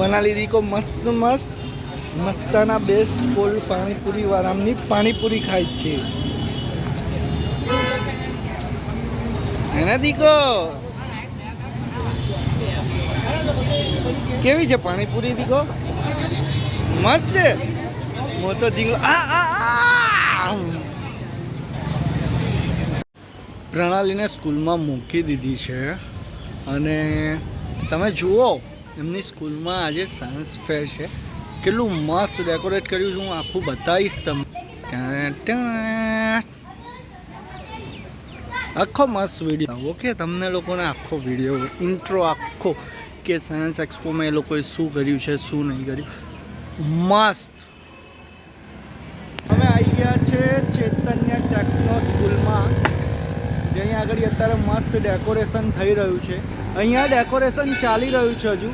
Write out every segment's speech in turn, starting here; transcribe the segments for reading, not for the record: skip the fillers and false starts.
बनाली दी को मस्त मस्त मस्ताना बेस्ट कोल्ड पाणीपुरी वारामनी पाणीपुरी खाई छे दीको केवी छे पाणीपुरी दीको मस्त छे मोटो दींगलो प्रणाली ने स्कूल में मूकी दीधी है अने तमे जुओ एमनी स्कूल में आज सायंस फेर है केटलू मस्त डेकोरेट कर्युं छे हूँ आखू बताईश तमने आखो मस्त विडियो ओके तमने लोकोने आखो विडियो इंट्रो आखो के सायंस एक्सपो में ए लोकोए शुं कर्युं छे शुं नहीं कर्युं मस्त। अमे आई गया छे चैतन्य टेक्नो स्कूल में जे अहीं आगळ अत्यारे मस्त डेकोरेशन थई रह्युं छे अहींया डेकोरेशन चाली रह्युं छे हजू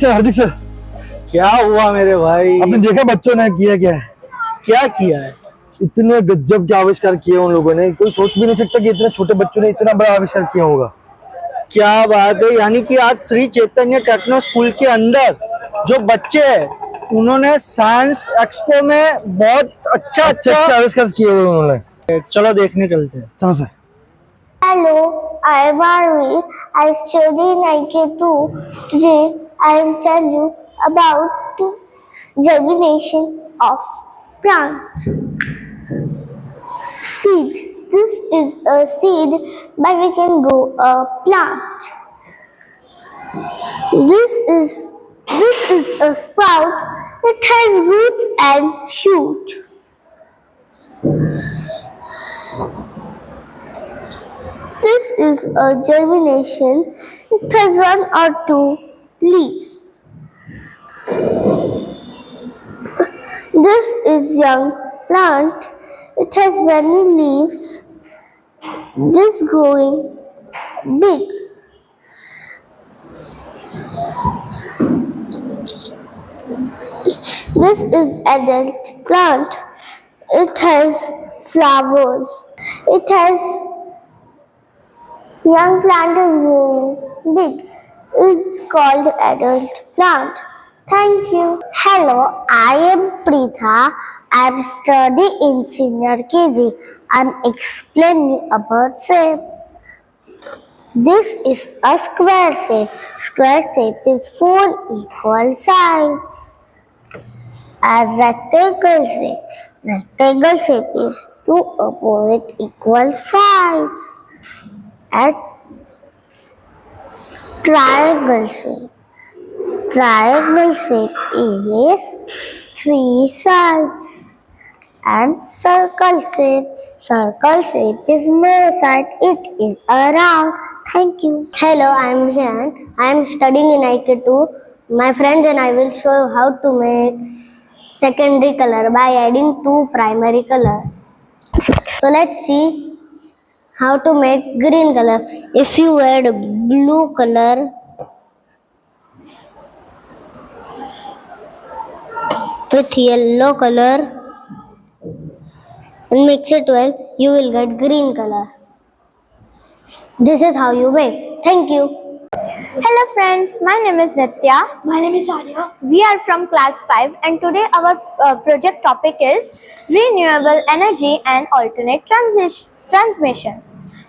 हार्दिक सर क्या हुआ मेरे भाई? आपने देखा बच्चों ने किया क्या है? क्या किया है? इतने गजब के आविष्कार किए उन लोगों ने, कोई सोच भी नहीं सकता कि इतने छोटे बच्चों ने इतना बड़ा आविष्कार किया होगा। क्या बात है, यानी कि आज श्री चैतन्य टेक्नो स्कूल के अंदर जो बच्चे हैं उन्होंने साइंस एक्सपो में बहुत अच्छा आविष्कार किए हुए उन्होंने। चलो देखने चलते हैं। चलो sir. Hello, I am Arvi. I study in IK2. Today I will tell you about the germination of plants. Seed. This is a seed by we can grow a plant. This is a sprout. It has roots and shoot. This is a germination. It has one or two leaves. This is young plant. It has many leaves. This growing big. This is adult plant. It has flowers. It has young plant is growing big. It's called adult plant. Thank you. Hello, I am Pritha. I am studying in senior KG. I am explaining about shape. This is a square shape. Square shape is four equal sides. A rectangle shape. Rectangle shape is two opposite equal sides. A triangle shape. Triangle shape is three sides. And circle shape. Circle shape is no side. It is a round. Thank you. Hello, I am Hyan. I am studying in IK2. My friends and I will show you how to make secondary color by adding two primary color. So let's see how to make green color. If you add blue color with yellow color and mix it well, you will get green color. This is how you make. Thank you. Hello friends, my name is Nitya. My name is Arya. We are from class 5 and today our project topic is renewable energy and alternate transmission.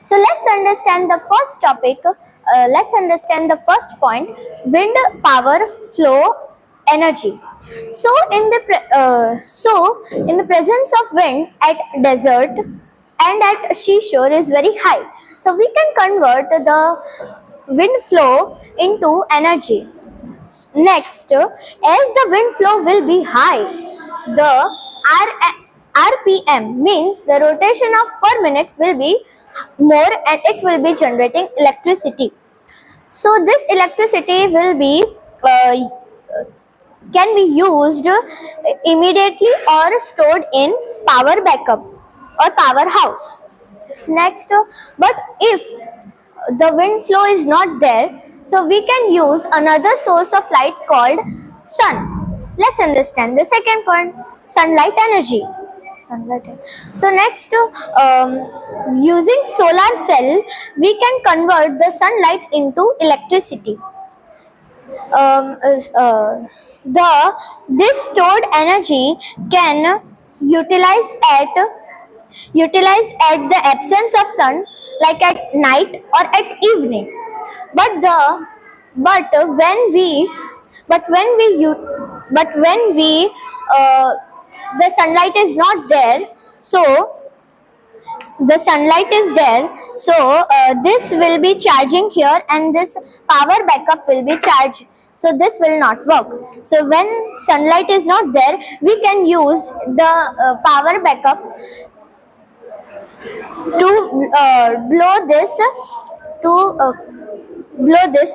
So let's understand the first topic. Let's understand the first point, wind power flow energy. So in the presence of wind at desert and at seashore is very high. So we can convert the wind flow into energy. Next, as the wind flow will be high, the RPM means the rotation of per minute will be more and it will be generating electricity. So this electricity will be can be used immediately or stored in power backup or powerhouse. Next, but if the wind flow is not there, so we can use another source of light called sun. Let's understand the second point, sunlight energy. So next, using solar cell, we can convert the sunlight into electricity. This stored energy can utilized at the absence of sun, like at night or at evening. But when the sunlight is not there, so the sunlight is there, so this will be charging here and this power backup will be charged, so this will not work. So when sunlight is not there, we can use the power backup to blow this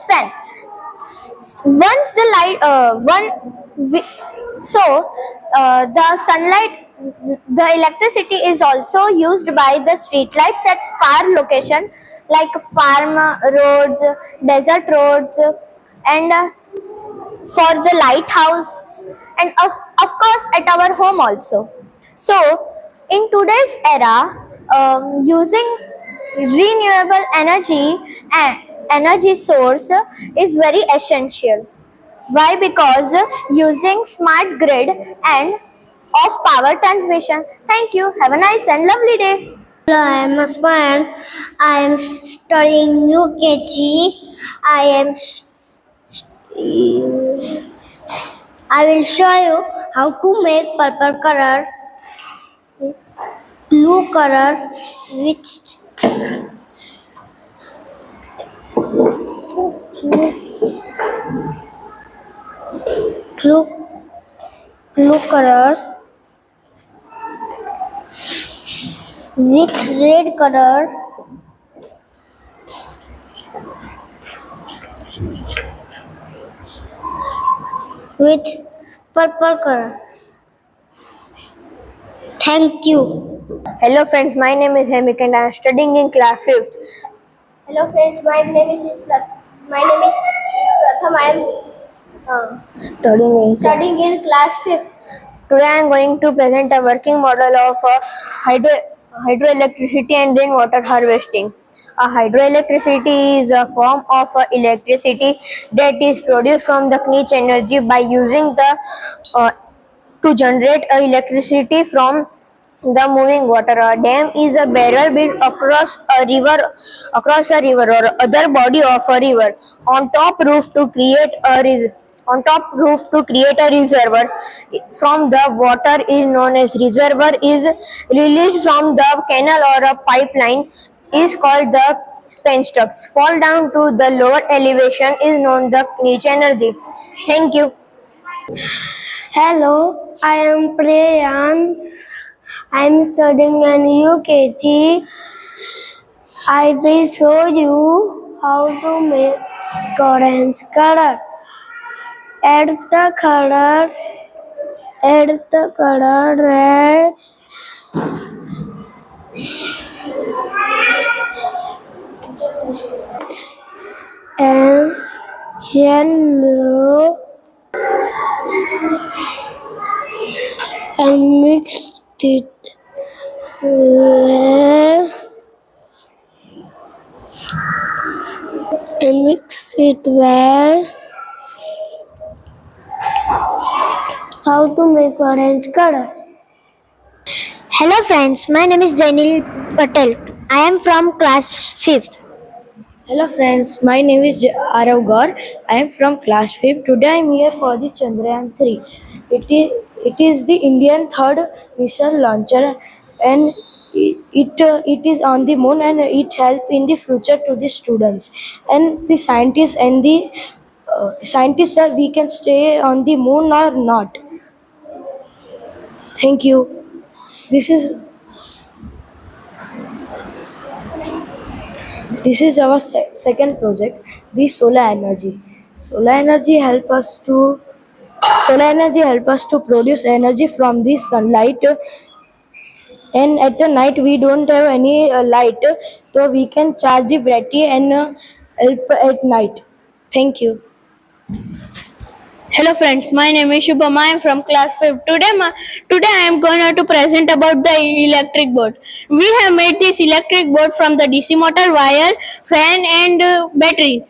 fan. Once the the sunlight, the electricity is also used by the street lights at far location like farm roads, desert roads, and for the lighthouse, and of course at our home also. So in today's era, using renewable energy and energy source is very essential. Why? Because using smart grid and of power transmission. Thank you. Have a nice and lovely day. Hello, I am Asman. I am studying UKG. I will show you how to make purple color, blue color, which blue color with red color, with purple color. Thank you. Hello friends, my name is Hemik and I am studying in class 5th. Hello friends, my name is Pratham. I am studying in class 5th. Today I am going to present a working model of hydroelectricity and rainwater harvesting. A hydroelectricity is a form of electricity that is produced from the Knich energy by using the to generate electricity from the moving water. A dam is a barrel built across a river or other body of a river on top roof to create a reservoir from the water is known as reservoir is released from the canal or a pipeline is called the penstocks. Fall down to the lower elevation is known the Knich energy. Thank you. Hello, I am Preyans. I am studying in UKG. I will show you how to make orange color. Add the color red and yellow and mix it well How to make orange color? Hello friends, my name is Jainil Patel. I am from class 5th. Hello friends, my name is Arav Gaur. I am from class 5. Today I am here for the Chandrayaan 3. It is the Indian third missile launcher and it is on the moon and it helps in the future to the students and the scientists and the scientists that we can stay on the moon or not. Thank you. This is our second project, the solar energy. Solar energy help us to produce energy from the sunlight. And at the night we don't have any light, so we can charge the battery and help at night. Thank you. Hello friends, my name is Shubham. I am from class 5. Today I am going to present about the electric board. We have made this electric board from the DC motor, wire, fan and battery.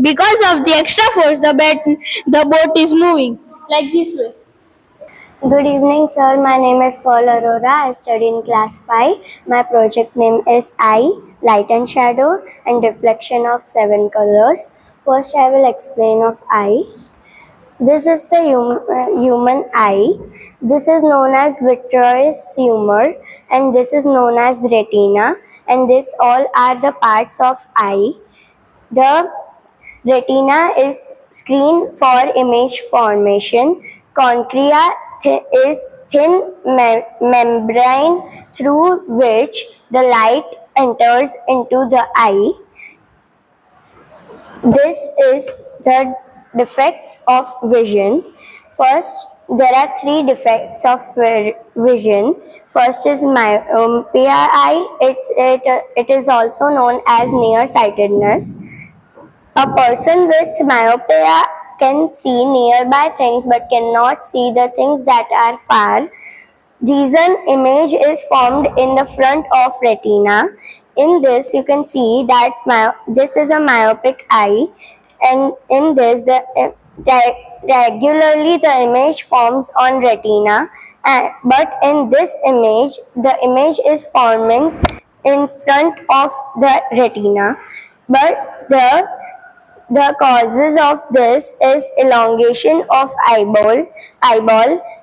Because of the extra force, the boat is moving like this way. Good evening, sir. My name is Paul Arora. I study in class 5. My project name is Eye, Light and Shadow and Reflection of 7 colors. First, I will explain of eye. This is the human eye. This is known as vitreous humor and this is known as retina and this all are the parts of eye. The retina is screen for image formation. Cornea is thin membrane through which the light enters into the eye. This is the defects of vision. First, there are 3 defects of vision. First is myopia eye. It is also known as nearsightedness. A person with myopia can see nearby things but cannot see the things that are far. Reason image is formed in the front of retina. In this you can see that this is a myopic eye and in this regularly the image forms on retina but in this image the image is forming in front of the retina but the causes of this is elongation of eyeball.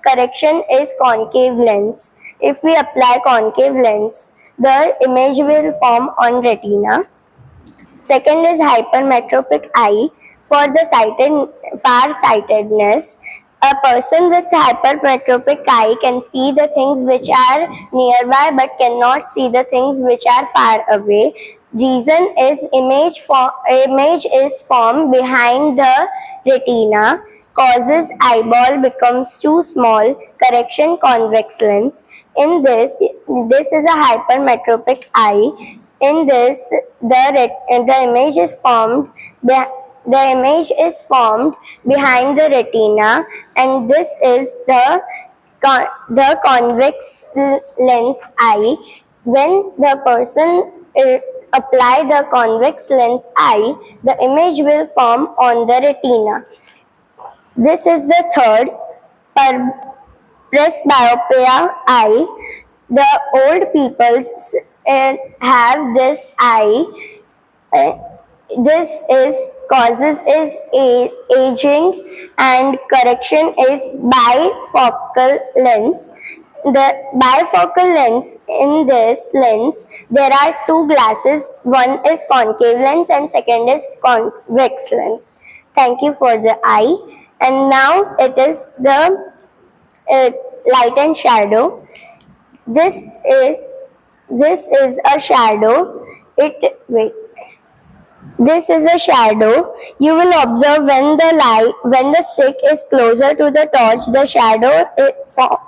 Correction is concave lens. If we apply concave lens, the image will form on retina. Second is hypermetropic eye. For the far-sightedness, a person with hypermetropic eye can see the things which are nearby but cannot see the things which are far away. Reason is image is formed behind the retina. Causes eyeball becomes too small. Correction convex lens. In this is a hypermetropic eye. In this, the image is formed. The image is formed behind the retina, and this is the convex lens eye. When the person apply the convex lens eye, the image will form on the retina. This is the third presbyopia eye. The old peoples have this eye. This is causes is aging, and correction is bifocal lens. The bifocal lens, in this lens there are two glasses, one is concave lens and second is convex lens. Thank you for the eye. And now it is the light and shadow. This is a shadow. This is a shadow. You will observe when the stick is closer to the torch, the shadow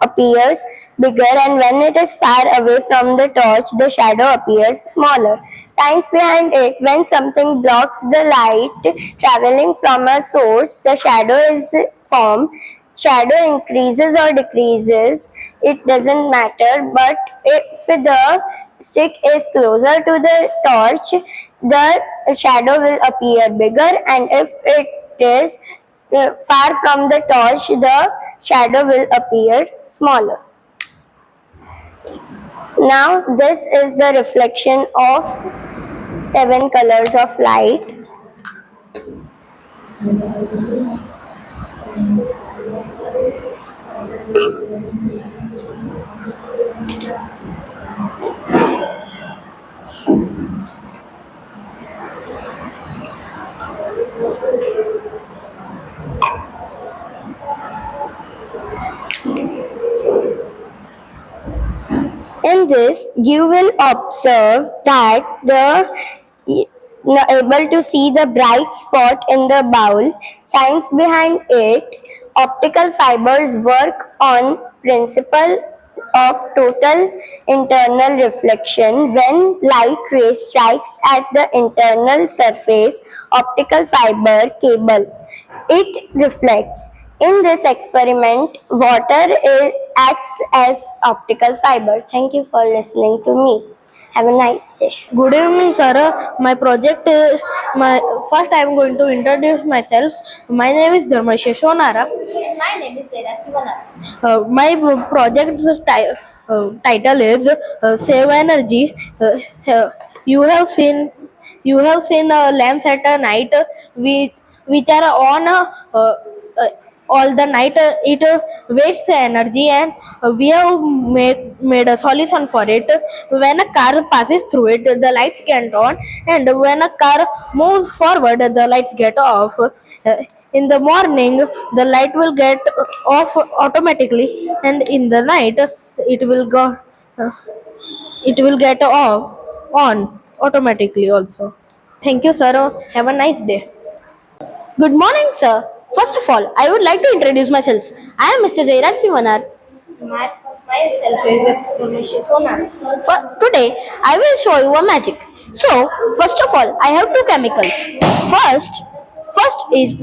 appears bigger, and when it is far away from the torch, the shadow appears smaller. Science behind it: when something blocks the light traveling from a source, the shadow is formed. Shadow increases or decreases, it doesn't matter, but if the stick is closer to the torch, the shadow will appear bigger, and if it is far from the torch, the shadow will appear smaller. Now this is the reflection of 7 colors of light. In this, you will observe that able to see the bright spot in the bowl. Science behind it: optical fibers work on principle of total internal reflection. When light rays strikes at the internal surface optical fiber cable, it reflects. In this experiment, water acts as optical fiber. Thank you for listening to me. Have a nice day. Good evening, sir. My project, first I am going to introduce myself. My name is Dharmesh Sonara. My name is Sera Sivanara. My project title is Save Energy. You have seen lamps at a night, which are on all the night. It wastes energy, and we have made a solution for it. When a car passes through it, the lights get on, and when a car moves forward, the lights get off. In the morning, the light will get off automatically, and in the night, it will get off on automatically also. Thank you, sir. Have a nice day. Good morning, sir. First of all, I would like to introduce myself. I am Mr. Jairaj Sivanar. Myself is Ramesh Sonara. Today, I will show you a magic. So, first of all, I have two chemicals. First is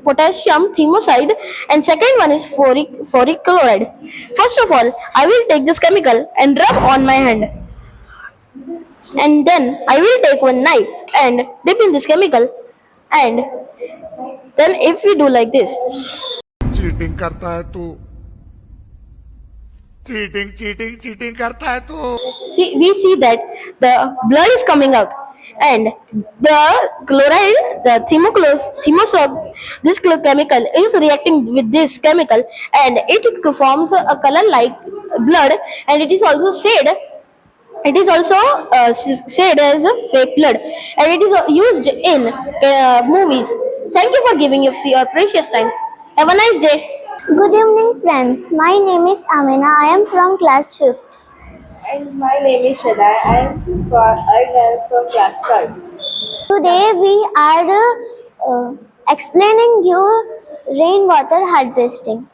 potassium thymoside, and second one is phoric chloride. First of all, I will take this chemical and rub on my hand, and then I will take one knife and dip in this chemical, and then if we do like this, cheating करता है तू cheating cheating cheating करता है तू we see that the blood is coming out, and the chloride, the thymosol, this chemical is reacting with this chemical, and it forms a color like blood, and it is also said as a fake blood, and it is used in movies. Thank you for giving your precious time. Have a nice day. Good evening, friends. My name is Amina. I am from class 5th. And my name is Shada. I am from class 3rd. Today we are explaining you rainwater harvesting.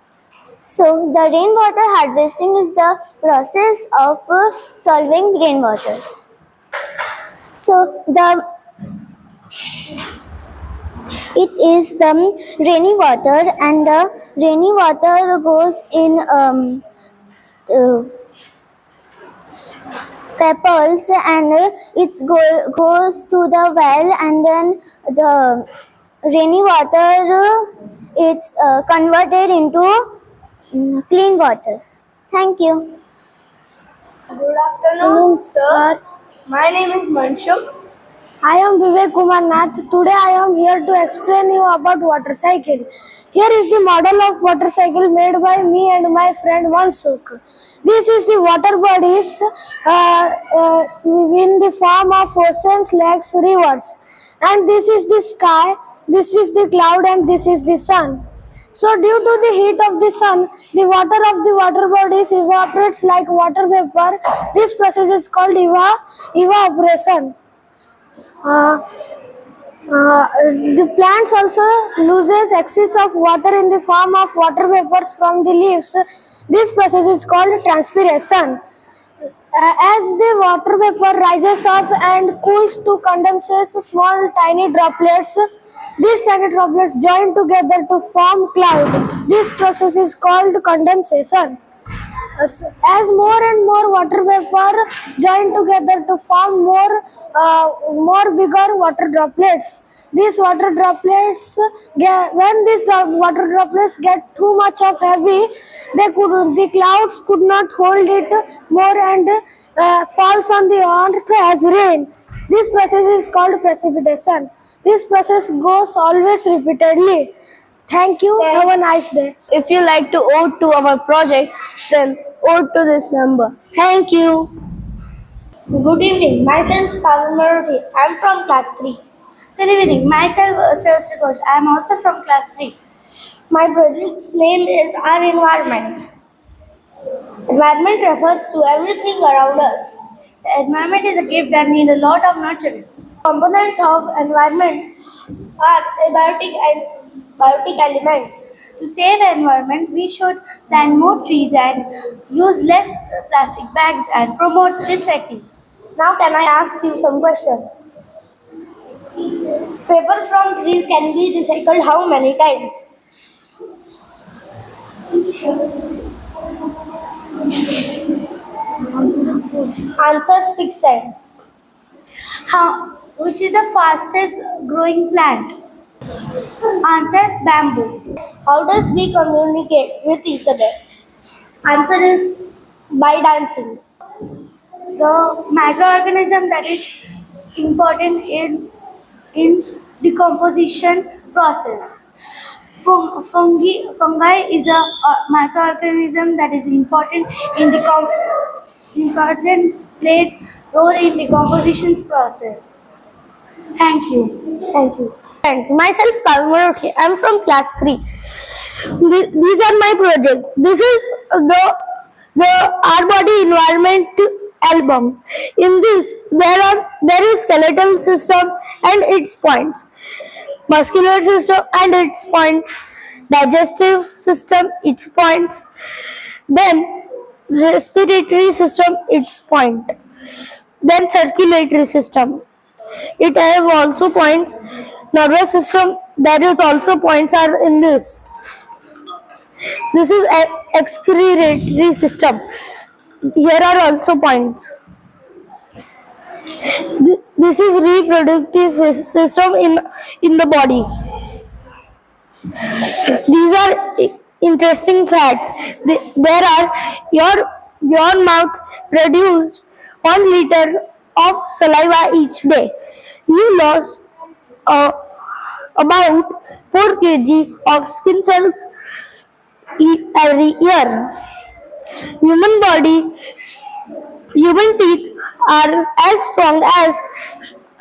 So the rainwater harvesting is the process of solving rainwater. So it is the rainy water, and the rainy water goes in pebbles, and goes to the well, and then the rainy water it's converted into clean water. Thank you. Good afternoon, sir. My name is Manshuk. I am Vivek Kumar Nath. Today I am here to explain you about water cycle. Here is the model of water cycle made by me and my friend Mansukh. This is the water bodies in the form of oceans, lakes, rivers. And this is the sky, this is the cloud, and this is the sun. So due to the heat of the sun, the water of the water bodies evaporates like water vapor. This process is called evaporation. The plants also loses excess of water in the form of water vapors from the leaves. This process is called transpiration. As the water vapor rises up and cools to condenses small tiny droplets, these tiny droplets join together to form cloud. This process is called condensation. As more and more water vapor join together to form more bigger water droplets. These water droplets when these water droplets get too much of heavy, the clouds could not hold it more and falls on the earth as rain. This process is called precipitation. This process goes always repeatedly. Thank you. Have a nice day. If you like to vote to our project, then vote to this number. Thank you. Good evening. Myself Pavan Maruthi. I am from class 3. Good evening. Myself Saraswati Ghosh. I am also from class 3. My project's name is Our Environment. Environment refers to everything around us. The environment is a gift that needs a lot of nurturing. Components of environment are biotic elements. To save the environment, we should plant more trees and use less plastic bags and promote recycling. Now can I ask you some questions? Paper from trees can be recycled how many times? Answer 6 times. Which is the fastest growing plant? Answer bamboo. How does we communicate with each other? Answer is by dancing. The microorganism that is important in decomposition process. Fungi is a microorganism that is important plays role in decomposition process. Thank you. Thank you. Friends, myself Pavan Maruthi. I am from class 3. These are my projects. This is the Our Body Environment album. In this, there is skeletal system and its points, muscular system and its points, digestive system its points, then respiratory system its point, then circulatory system. It have also points. Nervous system, there is also points are in this. This is excretory system. Here are also points. This is reproductive system in the body. These are interesting facts. There are your mouth produced 1 liter of saliva each day. You lost about 4 kg of skin cells every year. Human teeth are as strong as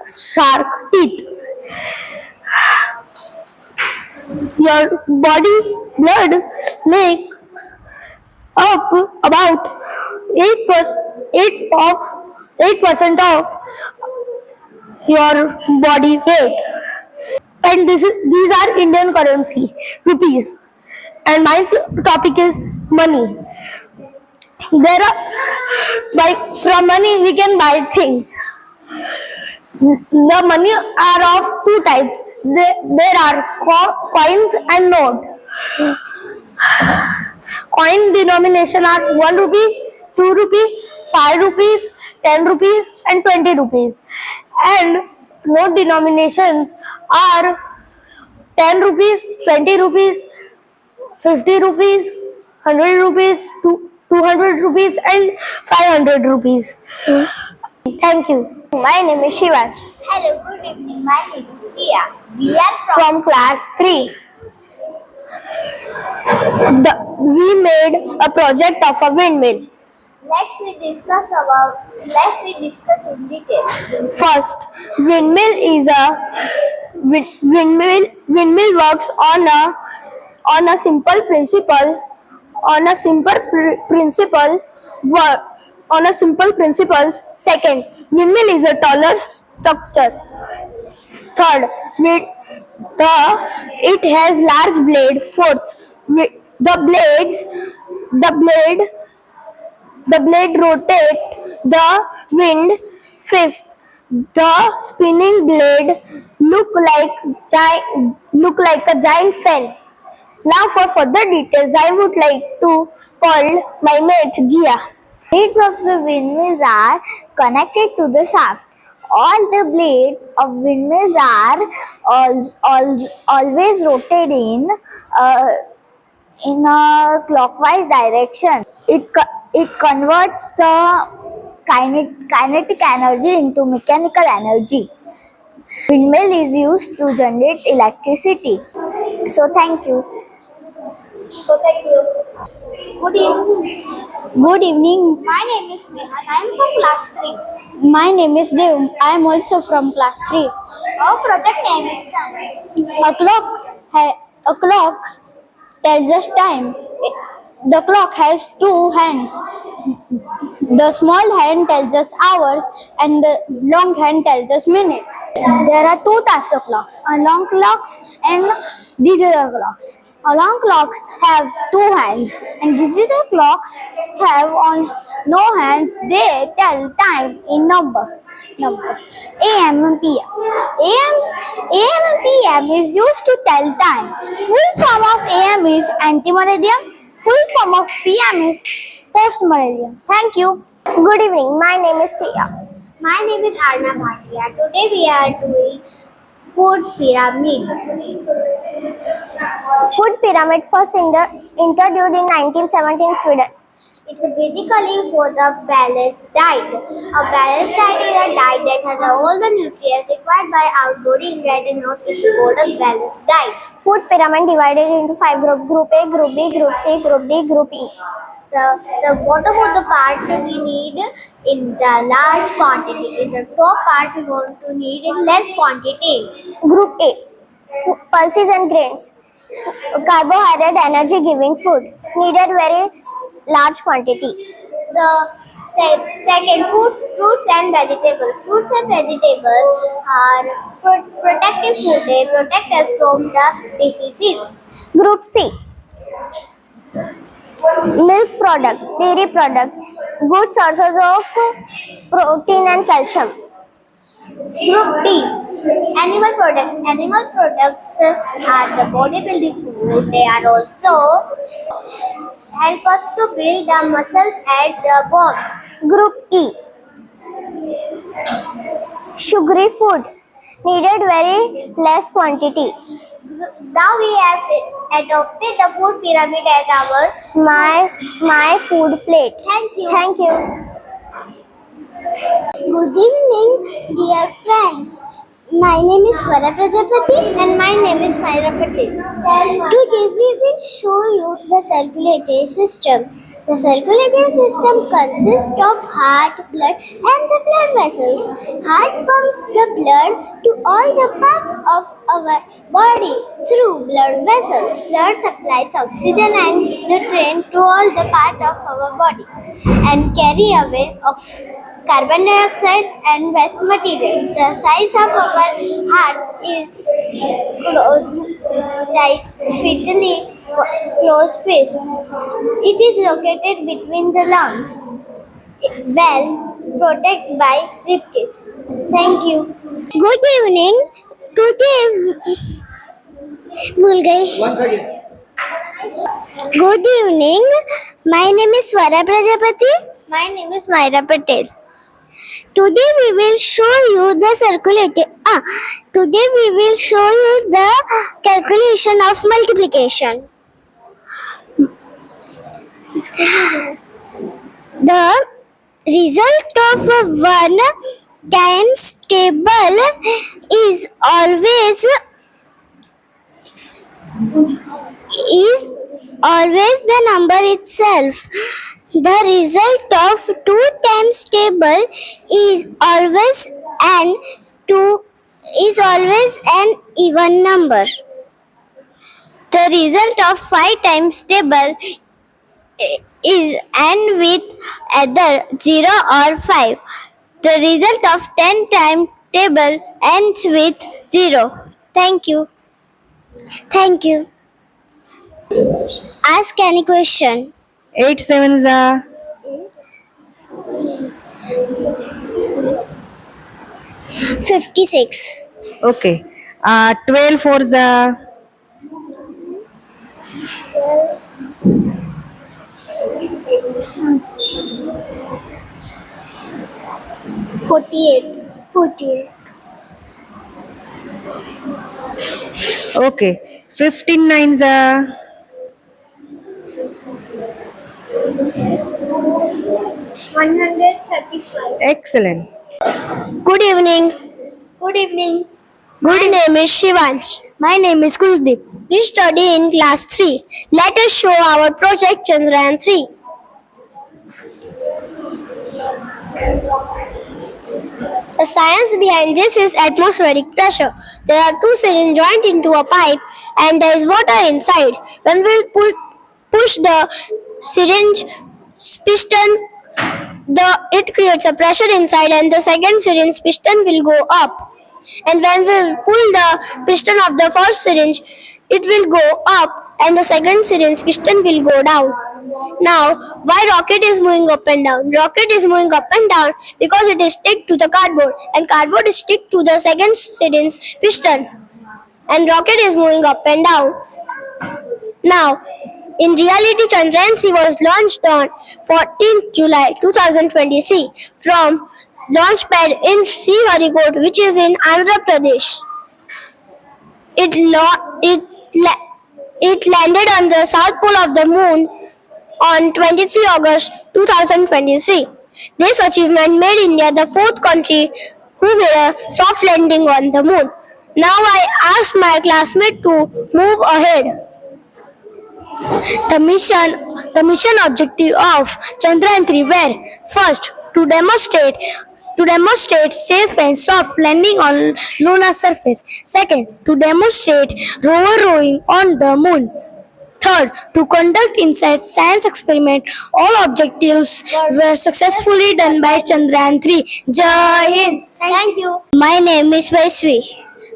shark teeth. Your body blood makes up about 8% of your body weight. And these are Indian currency, rupees. And my topic is money. From money we can buy things. The money are of 2 types. There are coins and note. Coin denomination are 1 rupee, 2 rupee, 5 rupees, 10 rupees and 20 rupees. And note denominations are 10 rupees, 20 rupees, 50 rupees, 100 rupees, 200 rupees and 500 rupees. Thank you. My name is Shivaj Hello, good evening. My name is Sia. We are from class 3. We made a project of a windmill. Let's we discuss in detail. First, windmill works on a simple principle Second, windmill is a taller structure. Third, it has large blade. Fourth, the blade rotate the wind. Fifth, the spinning blade look like a giant fan. Now for further details, I would like to call my mate Jia. Blades of the windmills are connected to the shaft. All the blades of windmills are always rotated in a clockwise direction. It converts the kinetic energy into mechanical energy. Windmill is used to generate electricity. So thank you. Good evening. Good evening. My name is Neha. I am from class 3. My name is Dev. I am also from class 3. Our project name is time. A clock tells us time. The clock has two hands. The small hand tells us hours and the long hand tells us minutes. There are two types of clocks, analog clocks and digital clocks. Analog clocks have two hands and digital clocks have no hands. They tell time in number. AM and PM. AM and PM is used to tell time. Full form of AM is ante-meridiem. Full form of PM is post-meridiem. Thank you. Good evening. My name is Sia. My name is Arna Bhatia. Today we are doing food pyramid. Food pyramid first introduced in 1917 in Sweden. It's basically for the balanced diet. A balanced diet is a diet that has all the nutrients required by our body in red and not for the balanced diet. Food pyramid divided into 5 groups: Group A, Group B, Group C, Group D, Group E. The bottom of the part we need in the large quantity. In the top part we want to need in less quantity. Group A, pulses and grains. Carbohydrate, energy giving food. Needed very large quantity. The second, fruits and vegetables. Fruits and vegetables are protective food. They protect us from the diseases. Group C, milk product, dairy product, good sources of protein and calcium. Group D, animal products. Animal products are the bodybuilding food. They are also help us to build the muscles and the bones. Group E, sugary food, needed very less quantity. Now we have adopted the food pyramid as our my food plate. Thank you. Thank you. Good evening, dear friends. My name is Swara Prajapati and my name is Myra Patel. Today we will show you the circulatory system. The circulatory system consists of heart, blood and the blood vessels. Heart pumps the blood to all the parts of our body through blood vessels. Blood supplies oxygen and nutrient to all the parts of our body and carry away carbon dioxide and waste material. The size of our heart is tightly closed fist. It is located between the lungs, well protected by ribcage. Thank you. Good evening. Good evening. My name is Swara Prajapati. My name is Myra Patel. Today we will show you the Today we will show you the calculation of multiplication. The result of a 1 times table is always the number itself. The result of 2 times table is always an even number. The result of 5 times table is n with either 0 or 5. The result of 10 times table ends with 0. Thank you. Thank you. Ask any question. 8 sevens are 56. okay. 12 fours are 48. 48. okay. 15 nines are 135. excellent. Good evening. Good evening. My name is Shivansh. My name is Kuldeep. We study in class 3. Let us show our project Chandrayaan 3. The science behind this is atmospheric pressure. There are two syringes joined into a pipe and there is water inside. When we push the syringe piston, it creates a pressure inside and the second syringe piston will go up. And when we pull the piston of the first syringe, it will go up and the second syringe piston will go down. Now, why rocket is moving up and down? Rocket is moving up and down because it is stick to the cardboard and cardboard is stick to the second syringe piston. And rocket is moving up and down. Now, in reality, Chandrayaan 3 was launched on 14th July 2023 from launch pad in Sriharikota, which is in Andhra Pradesh. It landed on the south pole of the moon on 23 August 2023. This achievement made India the fourth country who made a soft landing on the moon. Now I asked my classmate to move ahead. The mission objective of Chandrayaan 3 were: first, to demonstrate safe and soft landing on lunar surface. Second, to demonstrate rover rowing on the moon. Third, to conduct inside science experiment. All objectives were successfully done by Chandrayaan 3. Jai Hind. Thank you. My name is Vaishvi.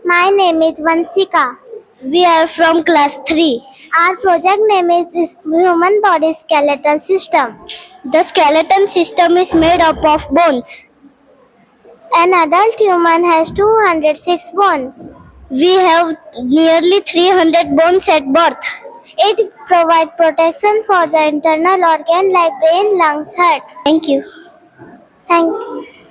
My name is Vansika. We are from class 3. Our project name is Human Body Skeletal System. The skeleton system is made up of bones. An adult human has 206 bones. We have nearly 300 bones at birth. It provides protection for the internal organ like brain, lungs, heart. Thank you. Thank you.